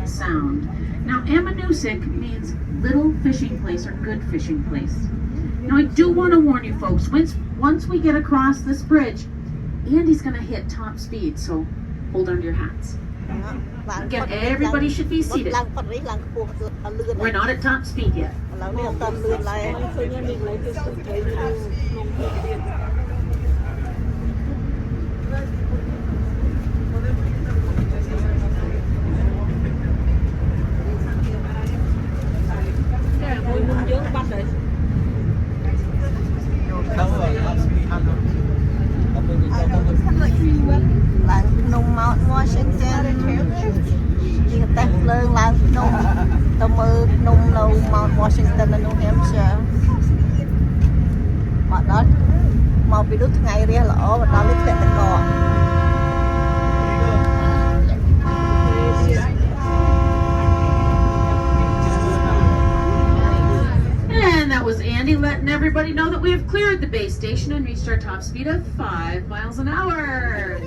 sound. Now, Ammonoosuc means little fishing place or good fishing place. Now, I do want to warn you folks, once we get across this bridge, Andy's going to hit top speed, so hold on to your hats. Again, everybody should be seated. We're not at top speed yet. Mount Washington ជាងតែភ្លើងឡើងភ្នំទៅមើលភ្នំនៅ Mount Washington នៅ New Hampshire មកដល់មកពីនោះថ្ងៃរះល្អមកដល់នេះធ្លាក់ទឹកកក And that was Andy letting everybody know that we have cleared the base station and reached our top speed of 5 miles an hour.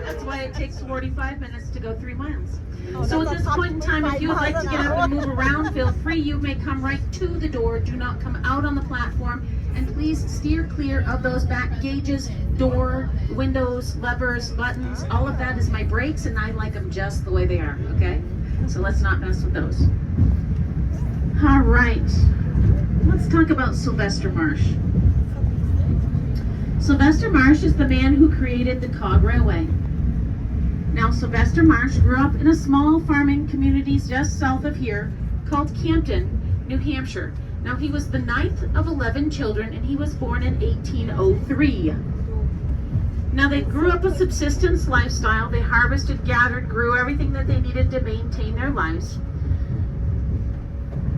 That's why it takes 45 minutes to go 3 miles. So at this point in time, if you would like to get up and move around, feel free. You may come right to the door. Do not come out on the platform. And please steer clear of those back gauges, door, windows, levers, buttons. All of that is my brakes, and I like them just the way they are, okay? So let's not mess with those. All right, let's talk about Sylvester Marsh. Sylvester Marsh is the man who created the Cog Railway. Now, Sylvester Marsh grew up in a small farming community just south of here called Campton, New Hampshire. Now, he was the 9th of 11 children, and he was born in 1803. Now, they grew up a subsistence lifestyle. They harvested, gathered, grew everything that they needed to maintain their lives.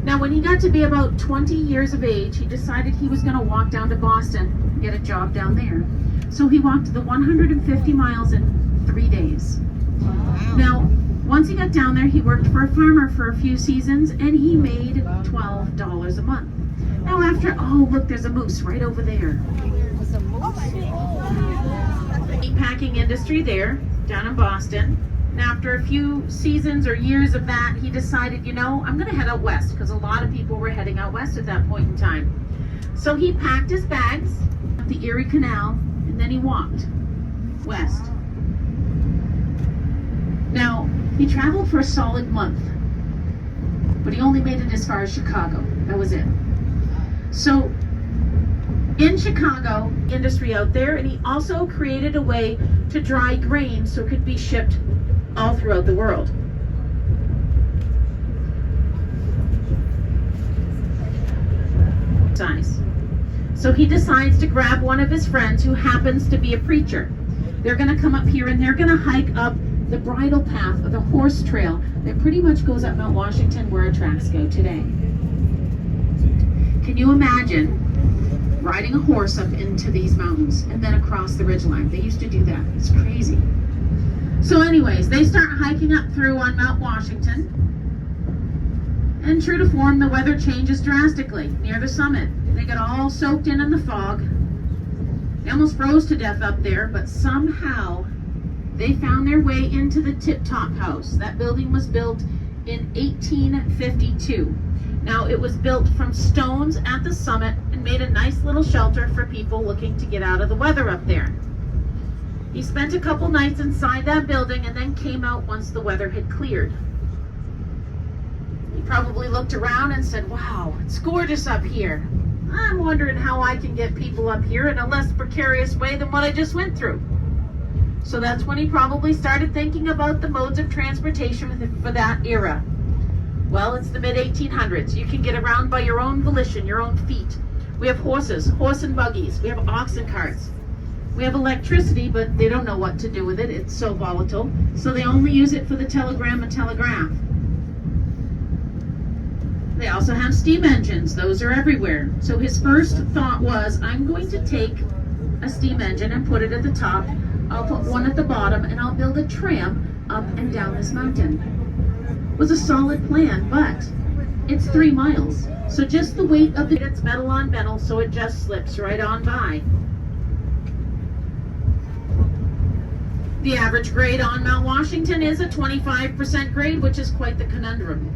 Now, when he got to be about 20 years of age, he decided he was going to walk down to Boston and get a job down there. So he walked the 150 miles in 3 days. Now, once he got down there, he worked for a farmer for a few seasons, and he made $12 a month. Now, after, oh, look, there's a moose right over there. Meatpacking industry there, down in Boston. And after a few seasons or years of that, he decided, you know, I'm going to head out west, because a lot of people were heading out west at that point in time. So he packed his bags at the Erie Canal, and then he walked west. Now, he traveled for a solid month, but he only made it as far as Chicago. That was it. So, in Chicago, industry out there, and he also created a way to dry grain so it could be shipped all throughout the world. So he decides to grab one of his friends who happens to be a preacher. They're going to come up here and they're going to hike up the bridle path of the horse trail that pretty much goes up Mount Washington where our tracks go today. Can you imagine riding a horse up into these mountains and then across the ridgeline? They used to do that. It's crazy. So anyways, they start hiking up through on Mount Washington, and true to form, the weather changes drastically near the summit. They got all soaked in the fog. They almost froze to death up there, but somehow they found their way into the Tip-Top House. That building was built in 1852. Now, it was built from stones at the summit and made a nice little shelter for people looking to get out of the weather up there. He spent a couple nights inside that building and then came out once the weather had cleared. He probably looked around and said, wow, it's gorgeous up here. I'm wondering how I can get people up here in a less precarious way than what I just went through. So that's when he probably started thinking about the modes of transportation for that era. Well, it's the mid-1800s. You can get around by your own volition, your own feet. We have horses, horse and buggies. We have oxen carts. We have electricity, but they don't know what to do with it. It's so volatile. So they only use it for the telegram and telegraph. They also have steam engines. Those are everywhere. So his first thought was, I'm going to take a steam engine and put it at the top. I'll put one at the bottom, and I'll build a tram up and down this mountain. It was a solid plan, but it's 3 miles. So just the weight of it's metal on metal, so it just slips right on by. The average grade on Mount Washington is a 25% grade, which is quite the conundrum.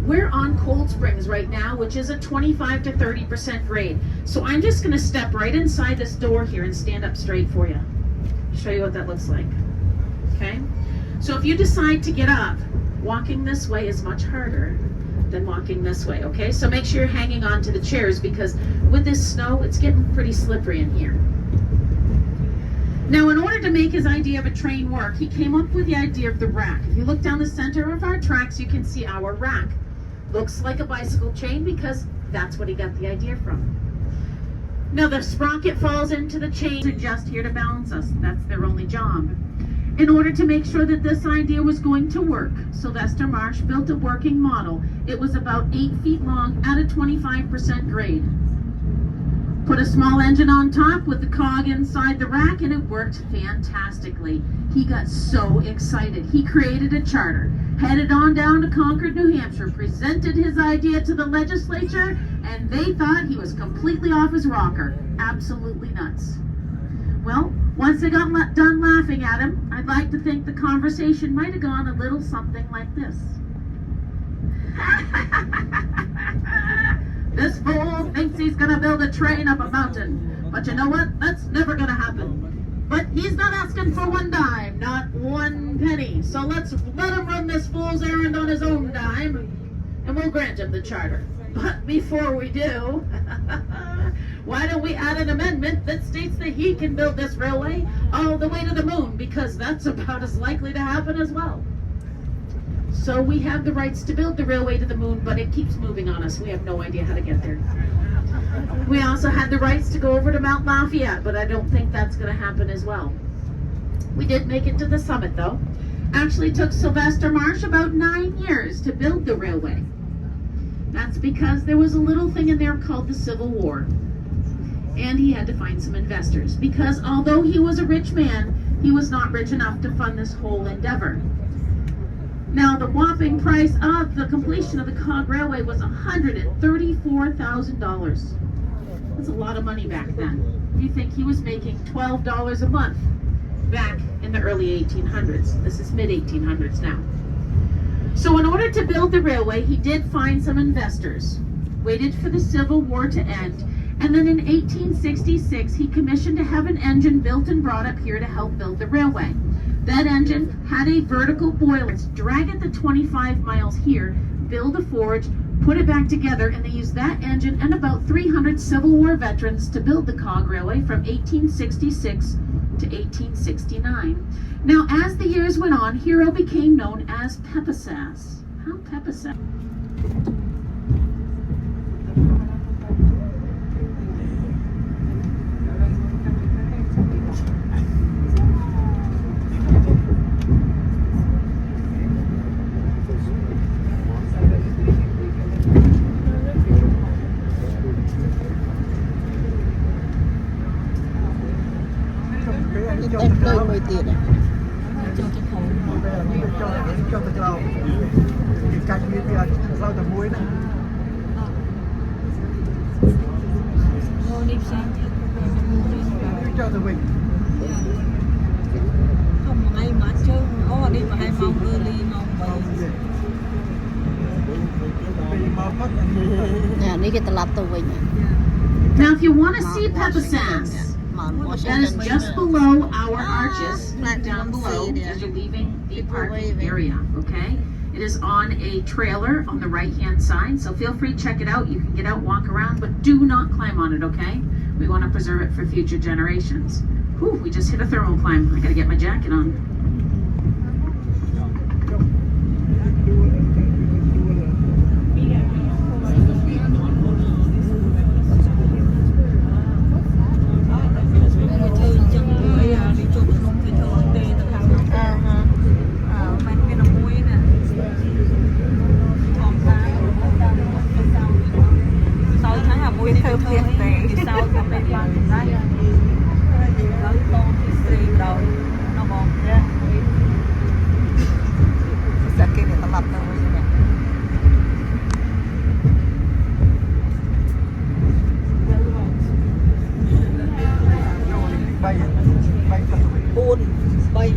We're on Cold Springs right now, which is a 25 to 30% grade. So I'm just going to step right inside this door here and stand up straight for you. Show you what that looks like. Okay? So if you decide to get up, walking this way is much harder than walking this way, okay? So make sure you're hanging on to the chairs because with this snow, it's getting pretty slippery in here. Now, in order to make his idea of a train work, he came up with the idea of the rack. If you look down the center of our tracks, you can see our rack. Looks like a bicycle chain because that's what he got the idea from. Now, the sprocket falls into the chain. They're just here to balance us. That's their only job. In order to make sure that this idea was going to work, Sylvester Marsh built a working model. It was about 8 feet long at a 25% grade. Put a small engine on top with the cog inside the rack and it worked fantastically. He got so excited. He created a charter, headed on down to Concord, New Hampshire, presented his idea to the legislature, and they thought he was completely off his rocker. Absolutely nuts. Well, once they got done laughing at him, I'd like to think the conversation might have gone a little something like this. This fool thinks he's gonna build a train up a mountain. But you know what? That's never gonna happen. But he's not asking for one dime, not one penny. So let's let him run this fool's errand on his own dime, and we'll grant him the charter. But before we do, why don't we add an amendment that states that he can build this railway all the way to the moon, because that's about as likely to happen as well. So we have the rights to build the railway to the moon, but it keeps moving on us. We have no idea how to get there. We also had the rights to go over to Mount Lafayette, but I don't think that's going to happen as well. We did make it to the summit, though. Actually took Sylvester Marsh about 9 years to build the railway. That's because there was a little thing in there called the Civil War. And he had to find some investors, because although he was a rich man, he was not rich enough to fund this whole endeavor. Now, the whopping price of the completion of the cog railway was $134,000. That's a lot of money back then. You think he was making $12 a month back in the early 1800s. This is mid-1800s now. So in order to build the railway, he did find some investors, waited for the Civil War to end, and then in 1866, he commissioned to have an engine built and brought up here to help build the railway. That engine had a vertical boiler. Drag it the 25 miles here, build a forge, put it back together, and they used that engine and about 300 Civil War veterans to build the cog railway from 1866 to 1869. Now, as the years went on, Hero became known as Peppasass. How Peppasass? Mới tiền à? Cho từ lâu thì canh như thế là rau tầm muối này. Cho từ mình. Không ai mà chơi, đi mà hai mong ưa ly mong vậy. Nè, đi cái tờ lạp tàu mình. Now, if you want to see Peppasass, that is just below our arches, down below as you're leaving the parking area, okay? It is on a trailer on the right-hand side, so feel free to check it out. You can get out, walk around, but do not climb on it, okay? We want to preserve it for future generations. Whew, we just hit a thermal climb. I gotta get my jacket on. bay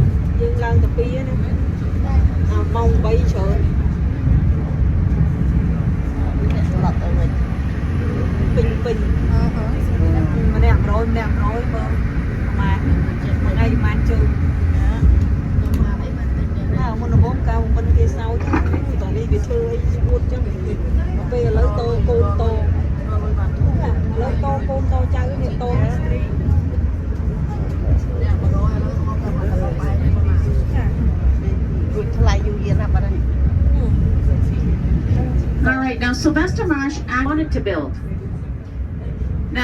វាធ្វើអីស្ងួតចឹងពេលឥឡូវតកូនតឥឡូវតកូនតចៅនេះតថ្លៃយូរយារណាស់បាត់ហើយ All right, now Sylvester Marsh wanted to build.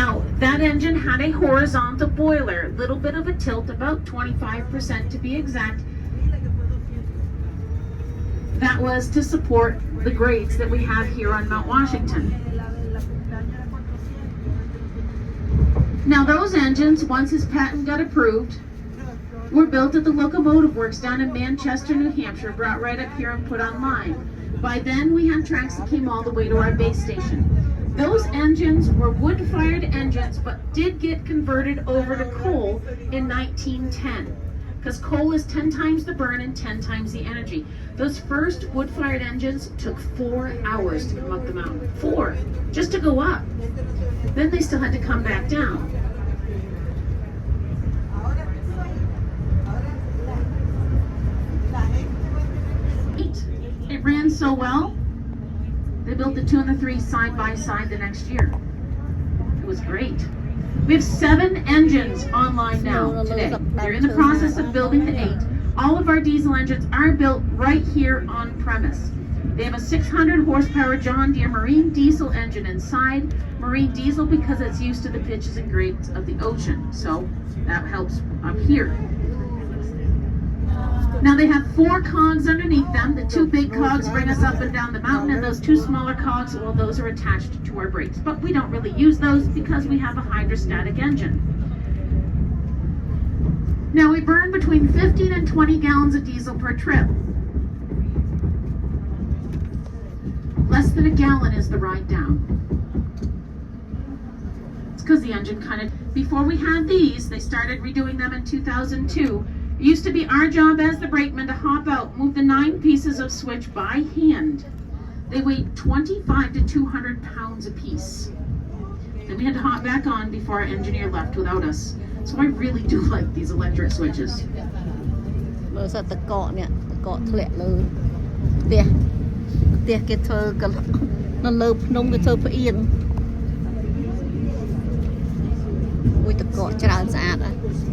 Now, that engine had a horizontal boiler, a little bit of a tilt, about 25% to be exact. That was to support the grades that we have here on Mount Washington. Now, those engines, once his patent got approved, were built at the locomotive works down in Manchester, New Hampshire, brought right up here and put online. By then, we had tracks that came all the way to our base station. Those engines were wood-fired engines, but did get converted over to coal in 1910. Because coal is 10 times the burn and 10 times the energy. Those first wood-fired engines took 4 hours to come up the mountain. 4, just to go up. Then they still had to come back down. It ran so well, they built the 2 and the 3 side by side the next year. It was great. We have 7 engines online now today. They're in the process of building the 8. All of our diesel engines are built right here on premise. They have a 600 horsepower John Deere marine diesel engine inside. Marine diesel because it's used to the pitches and grades of the ocean. So that helps up here. Now they have 4 cogs underneath them. The 2 big cogs bring us up and down the mountain, and those 2 smaller cogs, well, those are attached to our brakes. But we don't really use those because we have a hydrostatic engine. Now we burn between 15 and 20 gallons of diesel per trip. Less than a gallon is the ride down. It's because the engine kind of, before we had these, they started redoing them in 2002. It used to be our job as the brakeman to hop out, move the 9 pieces of switch by hand. They weighed 25 to 200 pounds apiece. Then we had to hop back on before our engineer left without us. So I really do like these electric switches. មើលសិតតកកនេះតកកធ្លាក់លើផ្ទះគេធ្វើនៅលើភ្នំគេធ្វើផ្អៀងមួយតកកច្រើនស្អាត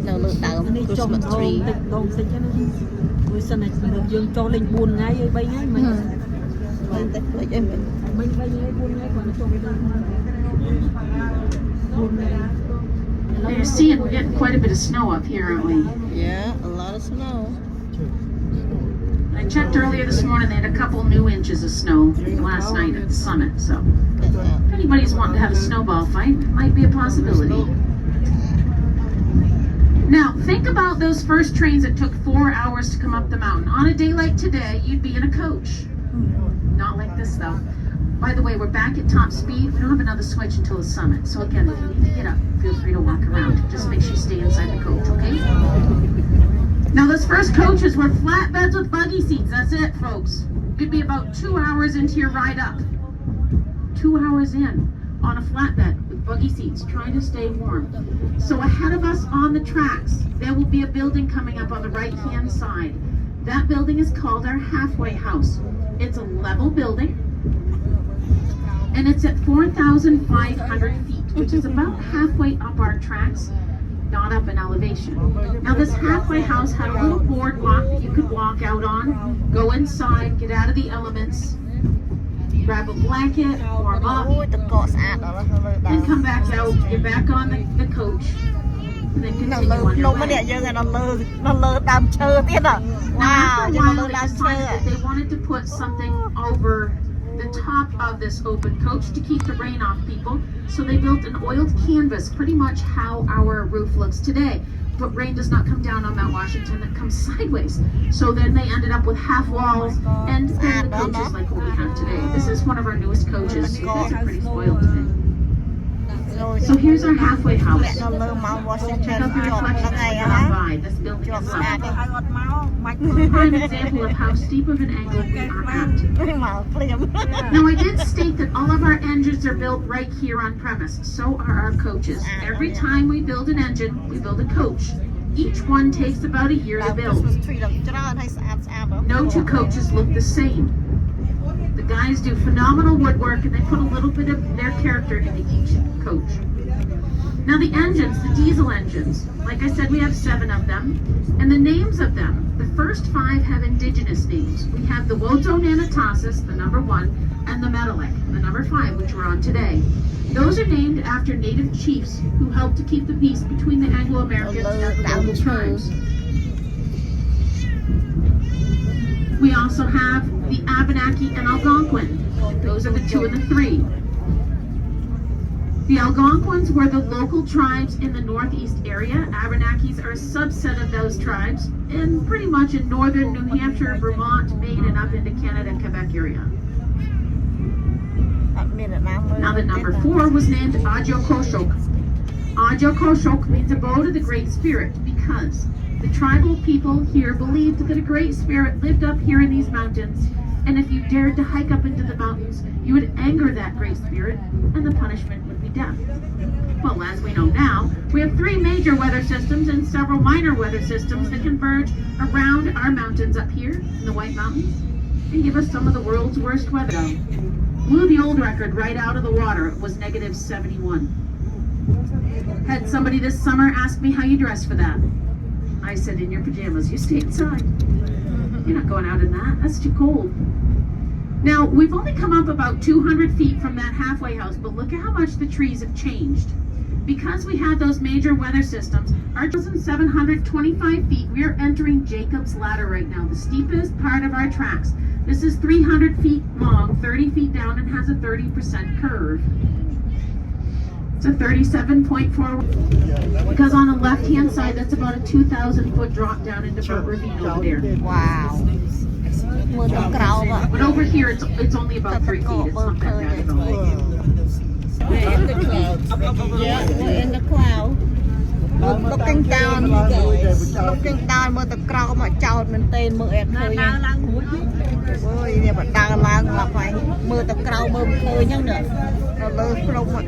នៅលើដើម Christmas tree តិចដងតិចណាមួយសិនតែយើងចូលលេង4ថ្ងៃហើយ3ថ្ងៃមិនតែផ្លេចអីមិន3ថ្ងៃ4ថ្ងៃគាត់ចូលទៅ4ថ្ងៃ You're seeing we're getting quite a bit of snow up here, aren't we? Yeah, a lot of snow. I checked earlier this morning, they had a couple new inches of snow last night at the summit, so if anybody's wanting to have a snowball fight, it might be a possibility. Now, think about those first trains that took 4 hours to come up the mountain. On a day like today, you'd be in a coach. Not like this, though. By the way, we're back at top speed. We don't have another switch until the summit. So again, if you need to get up, feel free to walk around. Just make sure you stay inside the coach, okay? Now, those first coaches were flatbeds with buggy seats. That's it, folks. You'd be about 2 hours into your ride up. 2 hours in on a flatbed with buggy seats, trying to stay warm. So ahead of us on the tracks, there will be a building coming up on the right-hand side. That building is called our halfway house. It's a level building, and it's at 4,500 feet, which is about halfway up our tracks, not up in elevation. Now this halfway house had a little boardwalk that you could walk out on, go inside, get out of the elements, grab a blanket, warm up, and come back out, get back on the coach, and then continue on your way. After a while, they decided that they wanted to put something over the top of this open coach to keep the rain off people. So they built an oiled canvas, pretty much how our roof looks today. But rain does not come down on Mount Washington, it comes sideways. So then they ended up with half walls and then the coaches like what we have today. This is one of our newest coaches. You guys are pretty spoiled today. So here's our halfway house. Check out the reflections as you drive by. This building is level. Prime example of how steep of an angle we are at. Now I did state that all of our engines are built right here on premise. So are our coaches. Every time we build an engine, we build a coach. Each one takes about a year to build. No 2 coaches look the same. The guys do phenomenal woodwork, and they put a little bit of their character into each coach. Now the engines, the diesel engines, like I said, we have 7 of them, and the names of them, the first 5 have indigenous names. We have the Wotonanatasis, the number 1, and the Metallic, the number 5, which we're on today. Those are named after native chiefs who helped to keep the peace between the Anglo-Americans and the local tribes. We also have the Abenaki and Algonquin. Those are the 2 and the 3. The Algonquins were the local tribes in the northeast area. Abenakis are a subset of those tribes, and pretty much in northern New Hampshire, Vermont, Maine, and up into Canada and Quebec area. Now the number 4 was named Ajokoshok. Ajokoshok means abode of the Great Spirit because the tribal people here believed that a Great Spirit lived up here in these mountains, and if you dared to hike up into the mountains, you would anger that Great Spirit, and the punishment would be death. Well, as we know now, we have 3 major weather systems and several minor weather systems that converge around our mountains up here in the White Mountains and give us some of the world's worst weather. Blew the old record right out of the water. It was negative 71. Had somebody this summer ask me how you dressed for that. I said, in your pajamas, you stay inside. You're not going out in that. That's too cold. Now, we've only come up about 200 feet from that halfway house, but look at how much the trees have changed. Because we had those major weather systems, our 2,725 feet, we are entering Jacob's Ladder right now, the steepest part of our tracks. This is 300 feet long, 30 feet down, and has a 30% curve. It's a 37.4, because on the left-hand side, that's about a 2,000 foot drop down into Burt Ravine over there. Wow. But over here, it's only about 3 feet. It's not that bad at all. We're in the clouds. Yeah, we're in the cloud. We're looking down, you guys. Looking down,មើលទៅក្រោមមកចោតមែនទេមើលអត់ឃើញហ្នឹងអូយនេះបដើរឡើងមកហើយមើលទៅក្រោមមើលមិនឃើញហ្នឹងនៅលើភ្នំហ្នឹង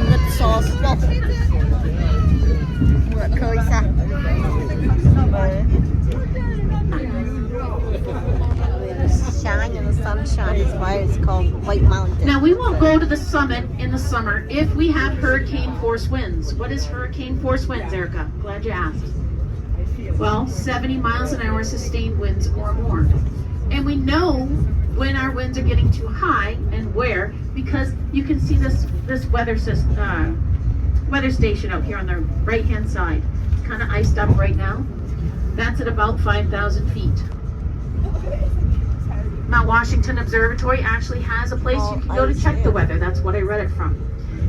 ងឹតសស្ពកមើលឃើញសោះShine in the sunshine is why it's called White Mountain. Now we won't go to the summit in the summer if we have hurricane force winds. What is hurricane force winds, Erica? Glad you asked. Well, 70 miles an hour sustained winds or more. And we know when our winds are getting too high and where, because you can see this weather station out here on the right hand side. It's kind of iced up right now. That's at about 5,000 feet. Mount Washington Observatory actually has a place you can go to check the weather. That's what I read it from.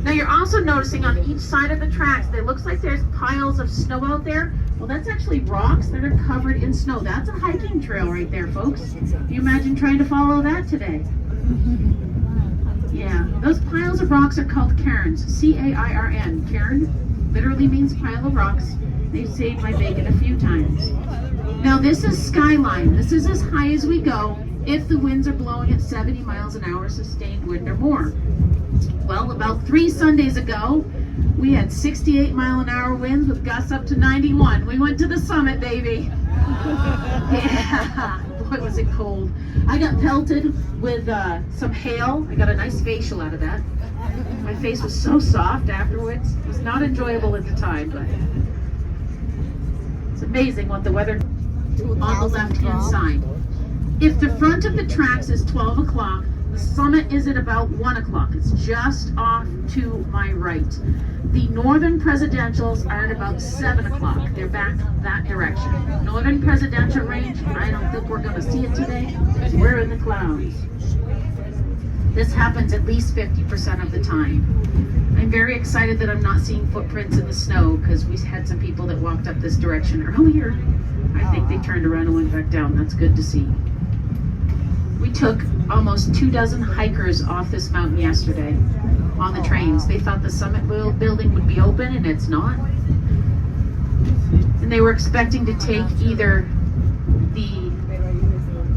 Now you're also noticing on each side of the tracks, it looks like there's piles of snow out there. Well, that's actually rocks that are covered in snow. That's a hiking trail right there, folks. Can you imagine trying to follow that today? Yeah, those piles of rocks are called cairns, C-A-I-R-N. Cairn literally means pile of rocks. They've saved my bacon a few times. Now this is skyline. This is as high as we go if the winds are blowing at 70 miles an hour sustained wind or more. Well, about 3 Sundays ago, we had 68 mile an hour winds with gusts up to 91. We went to the summit, baby. Yeah, boy, was it cold. I got pelted with some hail. I got a nice facial out of that. My face was so soft afterwards. It was not enjoyable at the time, but it's amazing what the weather on the left-hand side. If the front of the tracks is 12 o'clock, the summit is at about 1 o'clock. It's just off to my right. The northern presidentials are at about 7 o'clock. They're back that direction. Northern presidential range, I don't think we're going to see it today because we're in the clouds. This happens at least 50% of the time. I'm very excited that I'm not seeing footprints in the snow because we had some people that walked up this direction earlier. I think they turned around and went back down. That's good to see. We took almost 24 hikers off this mountain yesterday on the trains. They thought the summit building would be open and it's not. And they were expecting to take either the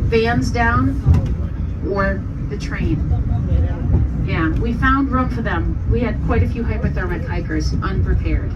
vans down or the train. Yeah, we found room for them. We had quite a few hypothermic hikers unprepared.